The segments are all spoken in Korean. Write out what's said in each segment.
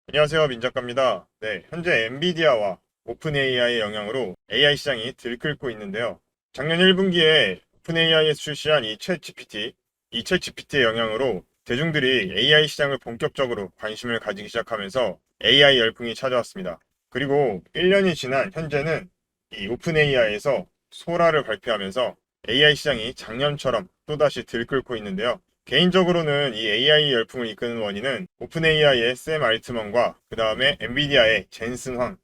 안녕하세요. 민작가입니다. 네, 현재 엔비디아와 오픈 AI의 영향으로 AI 시장이 들끓고 있는데요. 작년 1분기에 오픈 AI에서 출시한 이 챗 GPT의 영향으로 대중들이 AI 시장을 본격적으로 관심을 가지기 시작하면서 AI 열풍이 찾아왔습니다. 그리고 1년이 지난 현재는 이 오픈 AI에서 소라를 발표하면서 AI 시장이 작년처럼 또다시 들끓고 있는데요. 개인적으로는 이 AI 열풍을 이끄는 원인은 오픈 AI의 샘 알트먼과 그 다음에 엔비디아의 젠슨 황,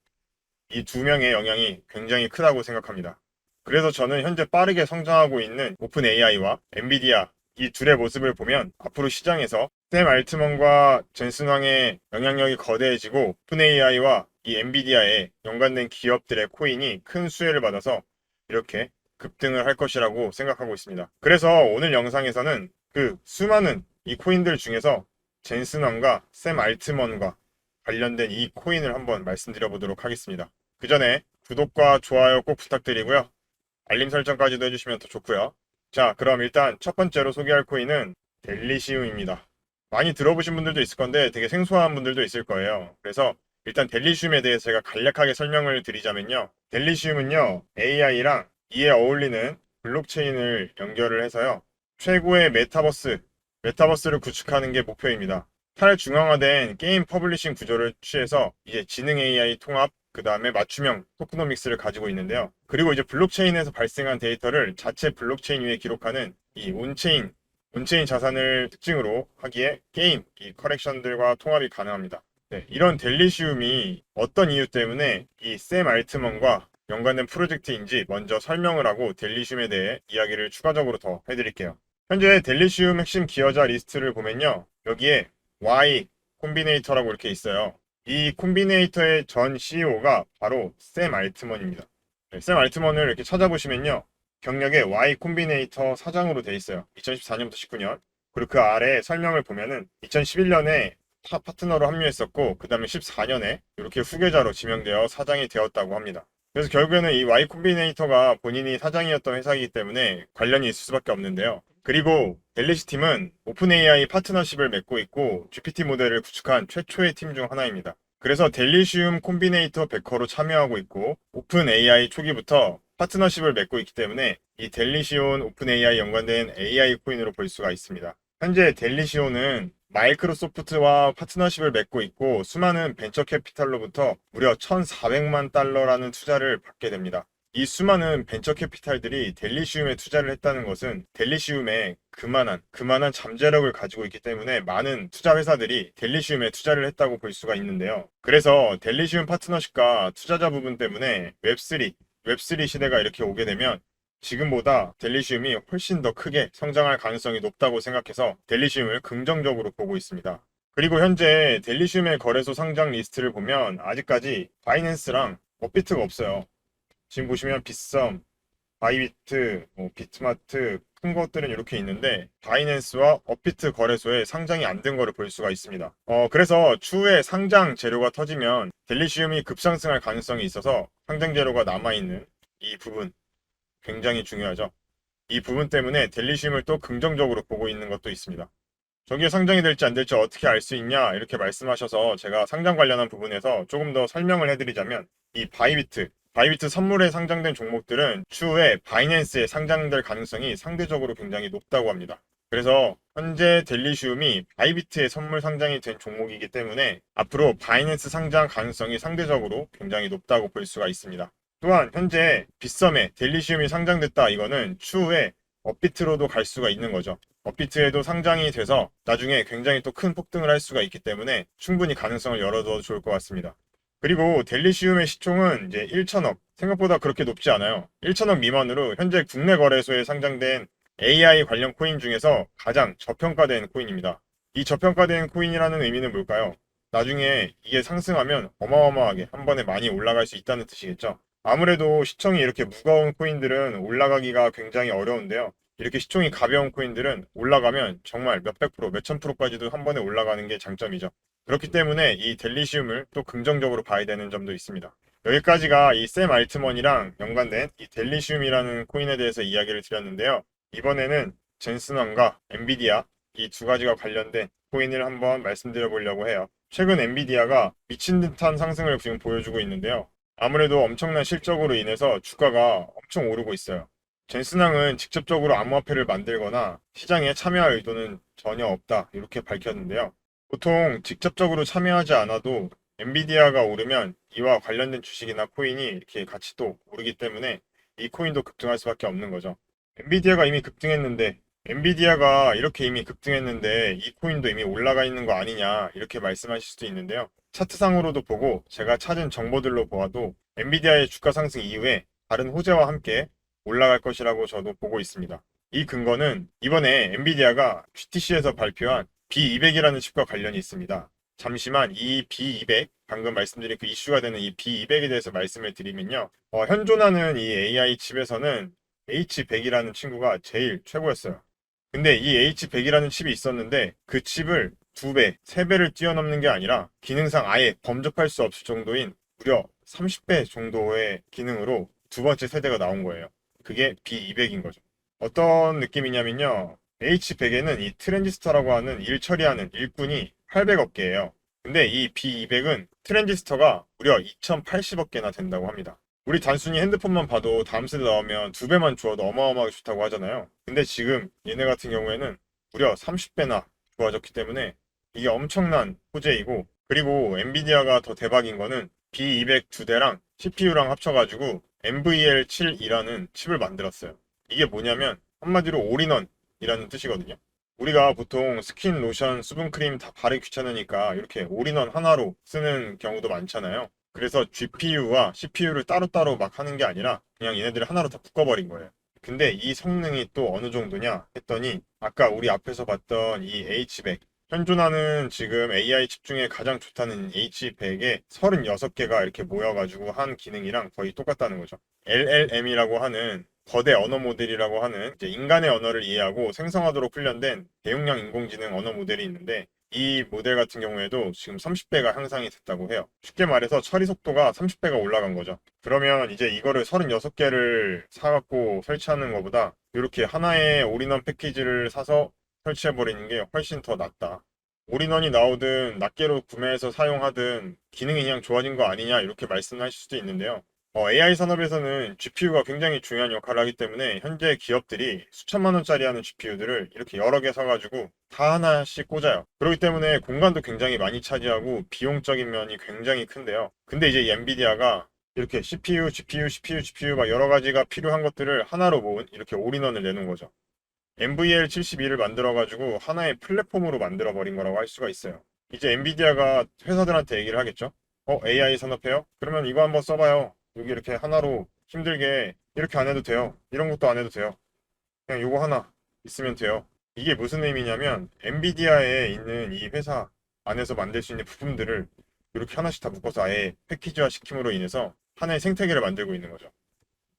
이 두 명의 영향이 굉장히 크다고 생각합니다. 그래서 저는 현재 빠르게 성장하고 있는 오픈 AI와 엔비디아 이 둘의 모습을 보면 앞으로 시장에서 샘 알트먼과 젠슨 황의 영향력이 거대해지고 오픈 AI와 이 엔비디아에 연관된 기업들의 코인이 큰 수혜를 받아서 이렇게 급등을 할 것이라고 생각하고 있습니다. 그래서 오늘 영상에서는 그 수많은 이 코인들 중에서 젠슨 황과 샘 알트먼과 관련된 이 코인을 한번 말씀드려 보도록 하겠습니다. 그 전에 구독과 좋아요 꼭 부탁드리고요. 알림 설정까지도 해주시면 더 좋고요. 자, 그럼 일단 첫 번째로 소개할 코인은 델리시움입니다. 많이 들어보신 분들도 있을 건데 되게 생소한 분들도 있을 거예요. 그래서 일단 델리시움에 대해서 제가 간략하게 설명을 드리자면요. 델리시움은요, AI랑 이에 어울리는 블록체인을 연결을 해서요. 최고의 메타버스를 구축하는 게 목표입니다. 탈중앙화된 게임 퍼블리싱 구조를 취해서 이제 지능 AI 통합, 그 다음에 맞춤형 토크노믹스를 가지고 있는데요. 그리고 이제 블록체인에서 발생한 데이터를 자체 블록체인 위에 기록하는 이 온체인 자산을 특징으로 하기에 게임, 이 커렉션들과 통합이 가능합니다. 네, 이런 델리시움이 어떤 이유 때문에 이 샘 알트먼과 연관된 프로젝트인지 먼저 설명을 하고 델리시움에 대해 이야기를 추가적으로 더 해드릴게요. 현재 델리시움 핵심 기여자 리스트를 보면요. 여기에 Y 콤비네이터라고 이렇게 있어요. 이 콤비네이터의 전 CEO가 바로 샘 알트먼입니다. 네, 샘 알트먼을 이렇게 찾아보시면요. 경력에 Y 콤비네이터 사장으로 돼 있어요. 2014년부터 19년. 그리고 그 아래 설명을 보면은 2011년에 타 파트너로 합류했었고, 그 다음에 14년에 이렇게 후계자로 지명되어 사장이 되었다고 합니다. 그래서 결국에는 이 Y 콤비네이터가 본인이 사장이었던 회사이기 때문에 관련이 있을 수밖에 없는데요. 그리고 델리시 팀은 오픈 AI 파트너십을 맺고 있고 GPT 모델을 구축한 최초의 팀 중 하나입니다. 그래서 델리시움 콤비네이터 베커로 참여하고 있고 오픈 AI 초기부터 파트너십을 맺고 있기 때문에 이 델리시온 오픈 AI 연관된 AI 코인으로 볼 수가 있습니다. 현재 델리시온은 마이크로소프트와 파트너십을 맺고 있고 수많은 벤처 캐피탈로부터 무려 1,400만 달러라는 투자를 받게 됩니다. 이 수많은 벤처 캐피탈들이 델리시움에 투자를 했다는 것은 델리시움에 그만한 잠재력을 가지고 있기 때문에 많은 투자 회사들이 델리시움에 투자를 했다고 볼 수가 있는데요. 그래서 델리시움 파트너십과 투자자 부분 때문에 웹3 시대가 이렇게 오게 되면 지금보다 델리시움이 훨씬 더 크게 성장할 가능성이 높다고 생각해서 델리시움을 긍정적으로 보고 있습니다. 그리고 현재 델리시움의 거래소 상장 리스트를 보면 아직까지 바이낸스랑 업비트가 없어요. 지금 보시면 빗썸, 바이비트, 비트마트 큰 것들은 이렇게 있는데 바이낸스와 업비트 거래소에 상장이 안 된 거를 볼 수가 있습니다. 그래서 추후에 상장 재료가 터지면 델리시움이 급상승할 가능성이 있어서 상장 재료가 남아있는 이 부분 굉장히 중요하죠. 이 부분 때문에 델리시움을 또 긍정적으로 보고 있는 것도 있습니다. 저기에 상장이 될지 안 될지 어떻게 알 수 있냐 이렇게 말씀하셔서 제가 상장 관련한 부분에서 조금 더 설명을 해드리자면 이 바이비트 선물에 상장된 종목들은 추후에 바이낸스에 상장될 가능성이 상대적으로 굉장히 높다고 합니다. 그래서 현재 델리시움이 바이비트에 선물 상장이 된 종목이기 때문에 앞으로 바이낸스 상장 가능성이 상대적으로 굉장히 높다고 볼 수가 있습니다. 또한 현재 빗썸에 델리시움이 상장됐다 이거는 추후에 업비트로도 갈 수가 있는 거죠. 업비트에도 상장이 돼서 나중에 굉장히 또 큰 폭등을 할 수가 있기 때문에 충분히 가능성을 열어둬도 좋을 것 같습니다. 그리고 델리시움의 시총은 이제 1천억, 생각보다 그렇게 높지 않아요. 1천억 미만으로 현재 국내 거래소에 상장된 AI 관련 코인 중에서 가장 저평가된 코인입니다. 이 저평가된 코인이라는 의미는 뭘까요? 나중에 이게 상승하면 어마어마하게 한 번에 많이 올라갈 수 있다는 뜻이겠죠. 아무래도 시총이 이렇게 무거운 코인들은 올라가기가 굉장히 어려운데요. 이렇게 시총이 가벼운 코인들은 올라가면 정말 몇백 프로, 몇천 프로까지도 한 번에 올라가는 게 장점이죠. 그렇기 때문에 이 델리시움을 또 긍정적으로 봐야 되는 점도 있습니다. 여기까지가 이 샘 알트먼이랑 연관된 이 델리시움이라는 코인에 대해서 이야기를 드렸는데요. 이번에는 젠슨왕과 엔비디아 이 두 가지가 관련된 코인을 한번 말씀드려 보려고 해요. 최근 엔비디아가 미친 듯한 상승을 지금 보여주고 있는데요. 아무래도 엄청난 실적으로 인해서 주가가 엄청 오르고 있어요. 젠슨항은 직접적으로 암호화폐를 만들거나 시장에 참여할 의도는 전혀 없다, 이렇게 밝혔는데요. 보통 직접적으로 참여하지 않아도 엔비디아가 오르면 이와 관련된 주식이나 코인이 이렇게 같이 또 오르기 때문에 이 코인도 급등할 수밖에 없는 거죠. 엔비디아가 이미 급등했는데 엔비디아가 이렇게 이미 급등했는데 이 코인도 이미 올라가 있는 거 아니냐, 이렇게 말씀하실 수도 있는데요. 차트상으로도 보고 제가 찾은 정보들로 보아도 엔비디아의 주가 상승 이후에 다른 호재와 함께 올라갈 것이라고 저도 보고 있습니다. 이 근거는 이번에 엔비디아가 GTC에서 발표한 B200이라는 칩과 관련이 있습니다. 잠시만 이 B200, 방금 말씀드린 그 이슈가 되는 이 B200에 대해서 말씀을 드리면요. 현존하는 이 AI 칩에서는 H100이라는 친구가 제일 최고였어요. 근데 이 H100이라는 칩이 있었는데 그 칩을 2배, 3배를 뛰어넘는 게 아니라 기능상 아예 범접할 수 없을 정도인 무려 30배 정도의 기능으로 두 번째 세대가 나온 거예요. 그게 B200인 거죠. 어떤 느낌이냐면요. H100에는 이 트랜지스터라고 하는 일 처리하는 일꾼이 800억 개예요. 근데 이 B200은 트랜지스터가 무려 2080억 개나 된다고 합니다. 우리 단순히 핸드폰만 봐도 다음 세대 나오면 2배만 주어도 어마어마하게 좋다고 하잖아요. 근데 지금 얘네 같은 경우에는 무려 30배나 좋아졌기 때문에 이게 엄청난 호재이고, 그리고 엔비디아가 더 대박인 거는 B200 2대랑 CPU랑 합쳐가지고 NVL72라는 칩을 만들었어요. 이게 뭐냐면 한마디로 올인원이라는 뜻이거든요. 우리가 보통 스킨, 로션, 수분크림 다 바르기 귀찮으니까 이렇게 올인원 하나로 쓰는 경우도 많잖아요. 그래서 GPU와 CPU를 따로따로 막 하는 게 아니라 그냥 얘네들을 하나로 다 묶어버린 거예요. 근데 이 성능이 또 어느 정도냐 했더니 아까 우리 앞에서 봤던 이 H100, 현존하는 지금 AI 칩 중에 가장 좋다는 H100에 36개가 이렇게 모여가지고 한 기능이랑 거의 똑같다는 거죠. LLM이라고 하는 거대 언어 모델이라고 하는 이제 인간의 언어를 이해하고 생성하도록 훈련된 대용량 인공지능 언어 모델이 있는데 이 모델 같은 경우에도 지금 30배가 향상이 됐다고 해요. 쉽게 말해서 처리 속도가 30배가 올라간 거죠. 그러면 이제 이거를 36개를 사갖고 설치하는 것보다 이렇게 하나의 올인원 패키지를 사서 설치해버리는 게 훨씬 더 낫다. 올인원이 나오든 낱개로 구매해서 사용하든 기능이 그냥 좋아진 거 아니냐, 이렇게 말씀하실 수도 있는데요. AI 산업에서는 GPU가 굉장히 중요한 역할을 하기 때문에 현재 기업들이 수천만 원짜리 하는 GPU들을 이렇게 여러 개 사가지고 다 하나씩 꽂아요. 그렇기 때문에 공간도 굉장히 많이 차지하고 비용적인 면이 굉장히 큰데요. 근데 이제 이 엔비디아가 이렇게 CPU, GPU 막 여러 가지가 필요한 것들을 하나로 모은 이렇게 올인원을 내는 거죠. NVL72를 만들어가지고 하나의 플랫폼으로 만들어버린 거라고 할 수가 있어요. 이제 엔비디아가 회사들한테 얘기를 하겠죠? AI 산업해요? 그러면 이거 한번 써봐요. 여기 이렇게 하나로 힘들게 이렇게 안 해도 돼요. 이런 것도 안 해도 돼요. 그냥 요거 하나 있으면 돼요. 이게 무슨 의미냐면 엔비디아에 있는 이 회사 안에서 만들 수 있는 부품들을 이렇게 하나씩 다 묶어서 아예 패키지화 시킴으로 인해서 하나의 생태계를 만들고 있는 거죠.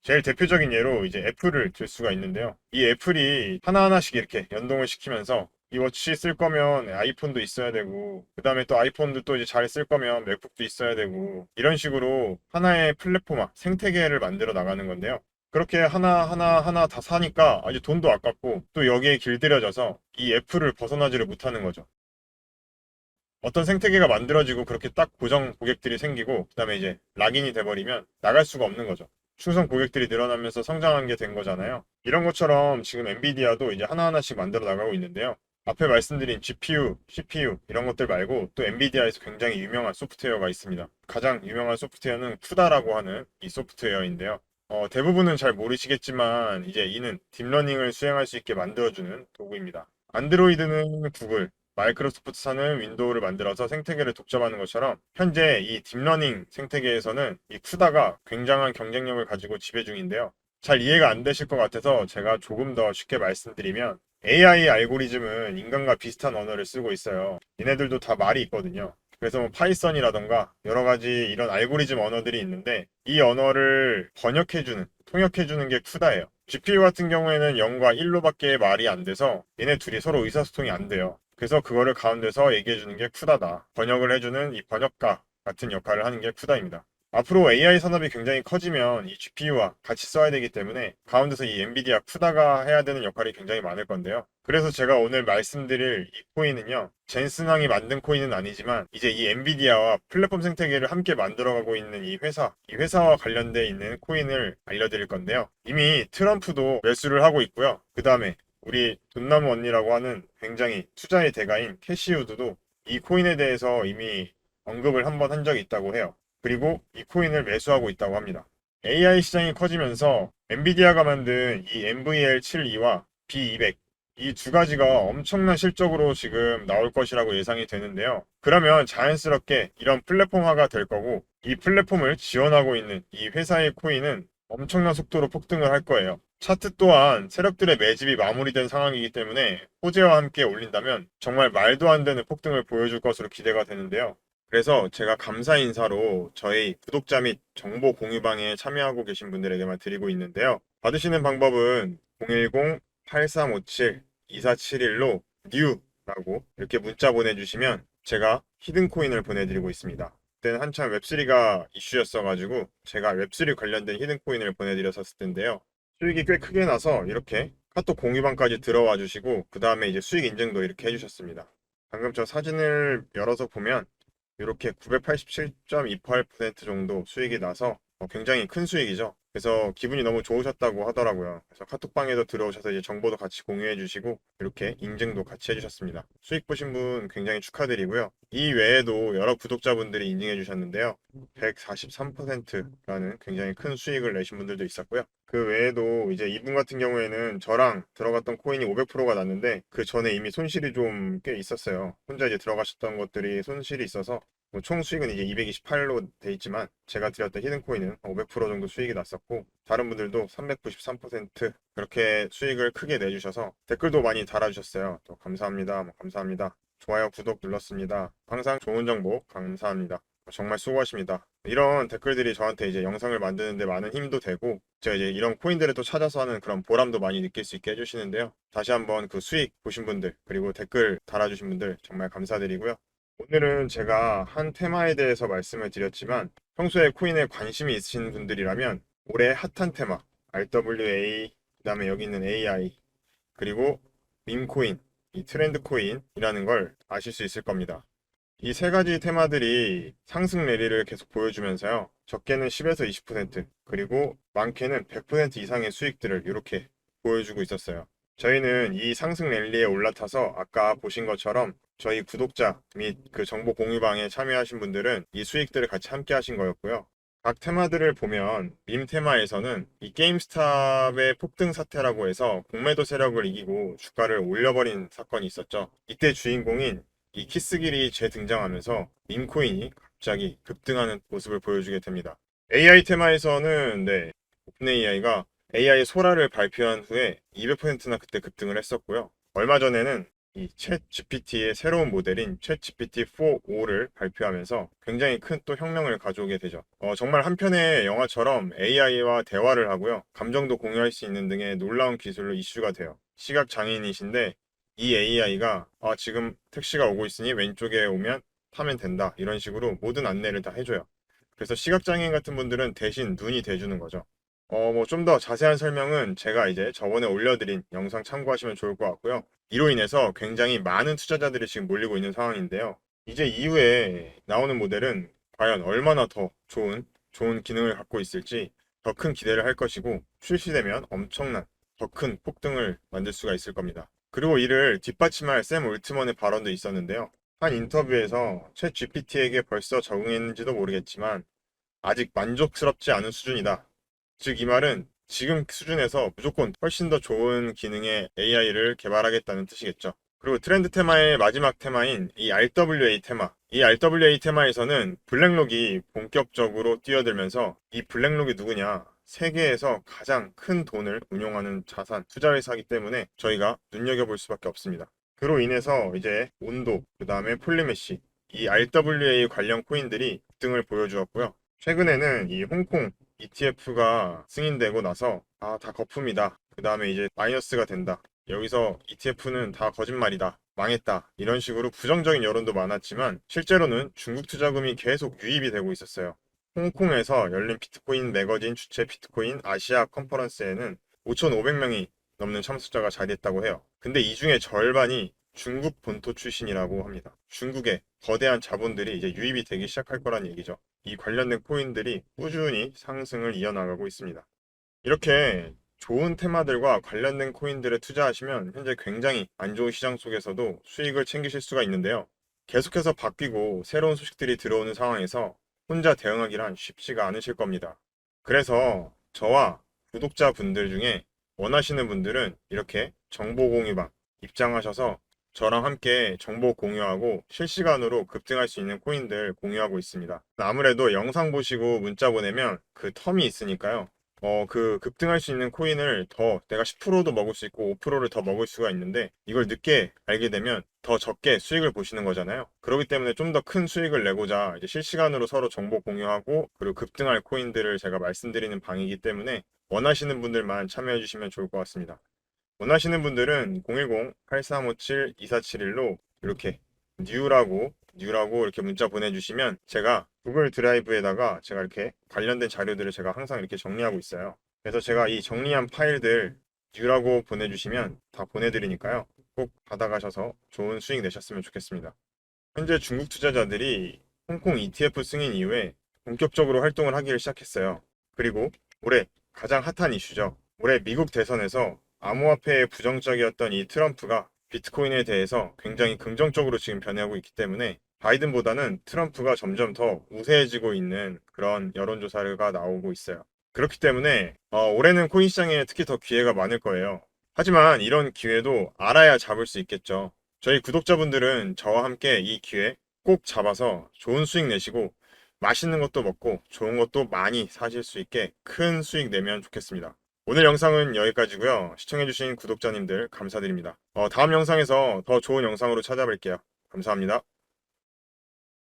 제일 대표적인 예로 이제 애플을 들 수가 있는데요. 이 애플이 하나하나씩 이렇게 연동을 시키면서 이 워치 쓸 거면 아이폰도 있어야 되고, 그 다음에 또 아이폰도 또 이제 잘 쓸 거면 맥북도 있어야 되고, 이런 식으로 하나의 플랫폼화, 생태계를 만들어 나가는 건데요. 그렇게 하나 다 사니까 아주 돈도 아깝고 또 여기에 길들여져서 이 애플을 벗어나지를 못하는 거죠. 어떤 생태계가 만들어지고 그렇게 딱 고정 고객들이 생기고 그다음에 이제 락인이 돼버리면 나갈 수가 없는 거죠. 충성 고객들이 늘어나면서 성장한 게 된 거잖아요. 이런 것처럼 지금 엔비디아도 이제 하나하나씩 만들어 나가고 있는데요. 앞에 말씀드린 GPU, CPU 이런 것들 말고 또 엔비디아에서 굉장히 유명한 소프트웨어가 있습니다. 가장 유명한 소프트웨어는 쿠다라고 하는 이 소프트웨어인데요. 대부분은 잘 모르시겠지만 이제 이는 딥러닝을 수행할 수 있게 만들어주는 도구입니다. 안드로이드는 구글, 마이크로소프트사는 윈도우를 만들어서 생태계를 독점하는 것처럼 현재 이 딥러닝 생태계에서는 이 쿠다가 굉장한 경쟁력을 가지고 지배 중인데요. 잘 이해가 안 되실 것 같아서 제가 조금 더 쉽게 말씀드리면 AI 알고리즘은 인간과 비슷한 언어를 쓰고 있어요. 얘네들도 다 말이 있거든요. 그래서 뭐 파이썬이라던가 여러 가지 이런 알고리즘 언어들이 있는데 이 언어를 번역해주는, 통역해주는 게 쿠다예요. GPU 같은 경우에는 0과 1로밖에 말이 안 돼서 얘네 둘이 서로 의사소통이 안 돼요. 그래서 그거를 가운데서 얘기해주는 게 쿠다다. 번역을 해주는 이 번역가 같은 역할을 하는 게 쿠다입니다. 앞으로 AI 산업이 굉장히 커지면 이 GPU와 같이 써야 되기 때문에 가운데서 이 엔비디아 쿠다가 해야 되는 역할이 굉장히 많을 건데요. 그래서 제가 오늘 말씀드릴 이 코인은요, 젠슨왕이 만든 코인은 아니지만 이제 이 엔비디아와 플랫폼 생태계를 함께 만들어가고 있는 이 회사와 관련돼 있는 코인을 알려드릴 건데요. 이미 트럼프도 매수를 하고 있고요. 그 다음에 우리 돈나무 언니라고 하는 굉장히 투자의 대가인 캐시우드도 이 코인에 대해서 이미 언급을 한번 한 적이 있다고 해요. 그리고 이 코인을 매수하고 있다고 합니다. AI 시장이 커지면서 엔비디아가 만든 이 NVL72와 B200 이 두 가지가 엄청난 실적으로 지금 나올 것이라고 예상이 되는데요. 그러면 자연스럽게 이런 플랫폼화가 될 거고 이 플랫폼을 지원하고 있는 이 회사의 코인은 엄청난 속도로 폭등을 할 거예요. 차트 또한 세력들의 매집이 마무리된 상황이기 때문에 호재와 함께 올린다면 정말 말도 안 되는 폭등을 보여줄 것으로 기대가 되는데요. 그래서 제가 감사 인사로 저희 구독자 및 정보 공유방에 참여하고 계신 분들에게만 드리고 있는데요. 받으시는 방법은 010-8357-2471로 NEW라고 이렇게 문자 보내주시면 제가 히든코인을 보내드리고 있습니다. 그때는 한참 웹3가 이슈였어가지고 제가 웹3 관련된 히든코인을 보내드렸었을 텐데요. 수익이 꽤 크게 나서 이렇게 카톡 공유방까지 들어와 주시고 그 다음에 이제 수익 인증도 이렇게 해주셨습니다. 방금 저 사진을 열어서 보면 이렇게 987.28% 정도 수익이 나서 굉장히 큰 수익이죠. 그래서 기분이 너무 좋으셨다고 하더라고요. 그래서 카톡방에도 들어오셔서 이제 정보도 같이 공유해 주시고 이렇게 인증도 같이 해주셨습니다. 수익 보신 분 굉장히 축하드리고요. 이 외에도 여러 구독자분들이 인증해 주셨는데요. 143%라는 굉장히 큰 수익을 내신 분들도 있었고요. 그 외에도 이제 이분 같은 경우에는 저랑 들어갔던 코인이 500%가 났는데 그 전에 이미 손실이 좀 꽤 있었어요. 혼자 이제 들어가셨던 것들이 손실이 있어서 총 수익은 이제 228로 돼 있지만 제가 드렸던 히든코인은 500% 정도 수익이 났었고 다른 분들도 393% 그렇게 수익을 크게 내주셔서 댓글도 많이 달아주셨어요. 또 감사합니다. 감사합니다. 좋아요, 구독 눌렀습니다. 항상 좋은 정보 감사합니다. 정말 수고하십니다. 이런 댓글들이 저한테 이제 영상을 만드는데 많은 힘도 되고 제가 이제 이런 코인들을 또 찾아서 하는 그런 보람도 많이 느낄 수 있게 해주시는데요. 다시 한번 그 수익 보신 분들 그리고 댓글 달아주신 분들 정말 감사드리고요. 오늘은 제가 한 테마에 대해서 말씀을 드렸지만 평소에 코인에 관심이 있으신 분들이라면 올해 핫한 테마 RWA 그다음에 여기 있는 AI 그리고 밈코인 이 트렌드 코인이라는 걸 아실 수 있을 겁니다. 이 세 가지 테마들이 상승 랠리를 계속 보여주면서요. 적게는 10에서 20% 그리고 많게는 100% 이상의 수익들을 이렇게 보여주고 있었어요. 저희는 이 상승 랠리에 올라타서 아까 보신 것처럼 저희 구독자 및 그 정보 공유방에 참여하신 분들은 이 수익들을 같이 함께 하신 거였고요. 각 테마들을 보면 밈 테마에서는 이 게임스탑의 폭등 사태라고 해서 공매도 세력을 이기고 주가를 올려버린 사건이 있었죠. 이때 주인공인 이 키스길이 재등장하면서 밈코인이 갑자기 급등하는 모습을 보여주게 됩니다. AI 테마에서는 오픈 AI가 AI 소라를 발표한 후에 200%나 그때 급등을 했었고요. 얼마 전에는 이 챗 GPT의 새로운 모델인 챗 GPT 4.5를 발표하면서 굉장히 큰 또 혁명을 가져오게 되죠. 정말 한편의 영화처럼 AI와 대화를 하고요. 감정도 공유할 수 있는 등의 놀라운 기술로 이슈가 돼요. 시각 장애인이신데 이 AI가 지금 택시가 오고 있으니 왼쪽에 오면 타면 된다. 이런 식으로 모든 안내를 다 해줘요. 그래서 시각장애인 같은 분들은 대신 눈이 돼주는 거죠. 뭐 좀 더 자세한 설명은 제가 이제 저번에 올려드린 영상 참고하시면 좋을 것 같고요. 이로 인해서 굉장히 많은 투자자들이 지금 몰리고 있는 상황인데요. 이제 이후에 나오는 모델은 과연 얼마나 더 좋은 기능을 갖고 있을지 더 큰 기대를 할 것이고 출시되면 엄청난 더 큰 폭등을 만들 수가 있을 겁니다. 그리고 이를 뒷받침할 샘 올트먼의 발언도 있었는데요. 한 인터뷰에서 챗 GPT에게 벌써 적응했는지도 모르겠지만 아직 만족스럽지 않은 수준이다. 즉, 이 말은 지금 수준에서 무조건 훨씬 더 좋은 기능의 AI를 개발하겠다는 뜻이겠죠. 그리고 트렌드 테마의 마지막 테마인 이 RWA 테마. 이 RWA 테마에서는 블랙록이 본격적으로 뛰어들면서 이 블랙록이 누구냐? 세계에서 가장 큰 돈을 운용하는 자산 투자 회사이기 때문에 저희가 눈여겨볼 수밖에 없습니다. 그로 인해서 이제 온도, 그 다음에 폴리메시, 이 RWA 관련 코인들이 급등을 보여주었고요. 최근에는 이 홍콩 ETF가 승인되고 나서 다 거품이다. 그 다음에 이제 마이너스가 된다. 여기서 ETF는 다 거짓말이다. 망했다. 이런 식으로 부정적인 여론도 많았지만 실제로는 중국 투자금이 계속 유입이 되고 있었어요. 홍콩에서 열린 비트코인 매거진 주최 비트코인 아시아 컨퍼런스에는 5,500명이 넘는 참석자가 자리했다고 해요. 근데 이 중에 절반이 중국 본토 출신이라고 합니다. 중국에 거대한 자본들이 이제 유입이 되기 시작할 거란 얘기죠. 이 관련된 코인들이 꾸준히 상승을 이어나가고 있습니다. 이렇게 좋은 테마들과 관련된 코인들에 투자하시면 현재 굉장히 안 좋은 시장 속에서도 수익을 챙기실 수가 있는데요. 계속해서 바뀌고 새로운 소식들이 들어오는 상황에서 혼자 대응하기란 쉽지가 않으실 겁니다. 그래서 저와 구독자분들 중에 원하시는 분들은 이렇게 정보 공유방 입장하셔서 저랑 함께 정보 공유하고 실시간으로 급등할 수 있는 코인들 공유하고 있습니다. 아무래도 영상 보시고 문자 보내면 그 텀이 있으니까요. 그 급등할 수 있는 코인을 더 내가 10%도 먹을 수 있고 5%를 더 먹을 수가 있는데 이걸 늦게 알게 되면 더 적게 수익을 보시는 거잖아요. 그렇기 때문에 좀 더 큰 수익을 내고자 이제 실시간으로 서로 정보 공유하고 그리고 급등할 코인들을 제가 말씀드리는 방이기 때문에 원하시는 분들만 참여해 주시면 좋을 것 같습니다. 원하시는 분들은 010-8357-2471로 이렇게 뉴라고 이렇게 문자 보내주시면 제가 구글 드라이브에다가 제가 이렇게 관련된 자료들을 제가 항상 이렇게 정리하고 있어요. 그래서 제가 이 정리한 파일들 뉴라고 보내주시면 다 보내드리니까요. 꼭 받아가셔서 좋은 수익 내셨으면 좋겠습니다. 현재 중국 투자자들이 홍콩 ETF 승인 이후에 본격적으로 활동을 하기를 시작했어요. 그리고 올해 가장 핫한 이슈죠. 올해 미국 대선에서 암호화폐에 부정적이었던 이 트럼프가 비트코인에 대해서 굉장히 긍정적으로 지금 변하고 있기 때문에 바이든보다는 트럼프가 점점 더 우세해지고 있는 그런 여론조사가 나오고 있어요. 그렇기 때문에 올해는 코인 시장에 특히 더 기회가 많을 거예요. 하지만 이런 기회도 알아야 잡을 수 있겠죠. 저희 구독자분들은 저와 함께 이 기회 꼭 잡아서 좋은 수익 내시고 맛있는 것도 먹고 좋은 것도 많이 사실 수 있게 큰 수익 내면 좋겠습니다. 오늘 영상은 여기까지고요. 시청해주신 구독자님들 감사드립니다. 다음 영상에서 더 좋은 영상으로 찾아뵐게요. 감사합니다.